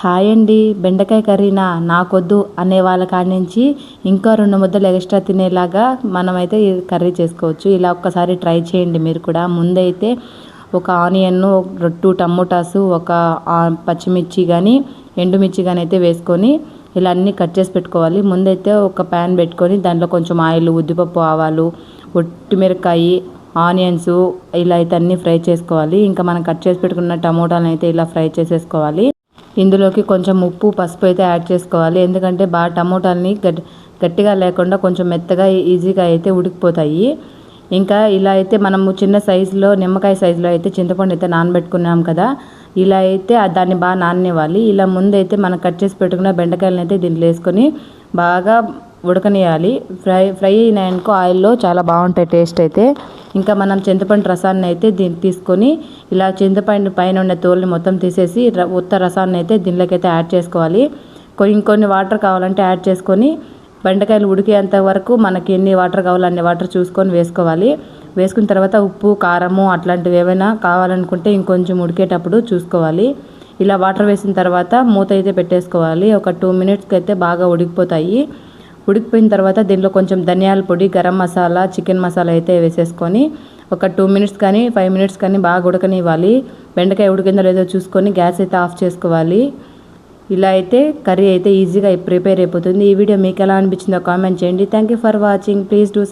Hi అండి, బెండకాయ కర్రీనా నాకొద్దు అనే వాళ్ళ కాడి నుంచి ఇంకా 2 ముద్దలు ఎక్స్ట్రా తినేలాగా మనమైతే ఈ కర్రీ చేసుకోవచ్చు. ఇలా ఒక్కసారి ట్రై చేయండి మీరు కూడా. ముందైతే ఒక ఆనియన్ను, 2 టమోటాసు, ఒక పచ్చిమిర్చి కానీ ఎండుమిర్చి కానీ అయితే వేసుకొని ఇలా అన్నీ కట్ చేసి పెట్టుకోవాలి. ముందైతే ఒక ప్యాన్ పెట్టుకొని దాంట్లో కొంచెం ఆయిల్, ఉద్దిపప్పు, ఆవాలు, ఒట్టిమిరపకాయ, ఆనియన్స్ ఇలా అయితే అన్నీ ఫ్రై చేసుకోవాలి. ఇంకా మనం కట్ చేసి పెట్టుకున్న టమోటాలను అయితే ఇలా ఫ్రై చేసేసుకోవాలి. ఇందులోకి కొంచెం ఉప్పు, పసుపు అయితే యాడ్ చేసుకోవాలి. ఎందుకంటే బాగా టమోటాలని గట్టిగా లేకుండా కొంచెం మెత్తగా ఈజీగా అయితే ఉడికిపోతాయి. ఇంకా ఇలా అయితే మనము చిన్న సైజులో, నిమ్మకాయ సైజులో అయితే చింతపండు అయితే నానబెట్టుకున్నాం కదా, ఇలా అయితే దాన్ని బాగా నాననివ్వాలి. ఇలా ముందైతే మనం కట్ చేసి పెట్టుకున్న బెండకాయలను అయితే దీంట్లో వేసుకొని బాగా ఉడకనియాలి. ఫ్రై అయినాయనుకో ఆయిల్లో చాలా బాగుంటాయి టేస్ట్ అయితే. ఇంకా మనం చింతపండు రసాన్ని అయితే దీన్ని తీసుకొని ఇలా చింతపండు పైన ఉన్న తోలుని మొత్తం తీసేసి ఉత్త రసాన్ని అయితే దీనిలోకి అయితే యాడ్ చేసుకోవాలి. ఇంకొన్ని వాటర్ కావాలంటే యాడ్ చేసుకొని బెండకాయలు ఉడికేంత వరకు మనకి ఎన్ని వాటర్ కావాలో అన్ని వాటర్ చూసుకొని వేసుకోవాలి. వేసుకున్న తర్వాత ఉప్పు, కారము అట్లాంటివి ఏమైనా కావాలనుకుంటే ఇంకొంచెం ఉడికేటప్పుడు చూసుకోవాలి. ఇలా వాటర్ వేసిన తర్వాత మూత అయితే పెట్టేసుకోవాలి. ఒక 2 మినిట్స్కి అయితే బాగా ఉడికిపోతాయి. ఉడికిపోయిన తర్వాత దీనిలో కొంచెం ధనియాల పొడి, గరం మసాలా, చికెన్ మసాలా అయితే వేసేసుకొని ఒక 2 మినిట్స్ కానీ 5 మినిట్స్ కానీ బాగా ఉడకనివ్వాలి. బెండకాయ ఉడికిందో లేదో చూసుకొని గ్యాస్ అయితే ఆఫ్ చేసుకోవాలి. ఇలా అయితే కర్రీ అయితే ఈజీగా ప్రిపేర్ అయిపోతుంది. ఈ వీడియో మీకు ఎలా అనిపించిందో కామెంట్ చేయండి. Thank you for watching. Please do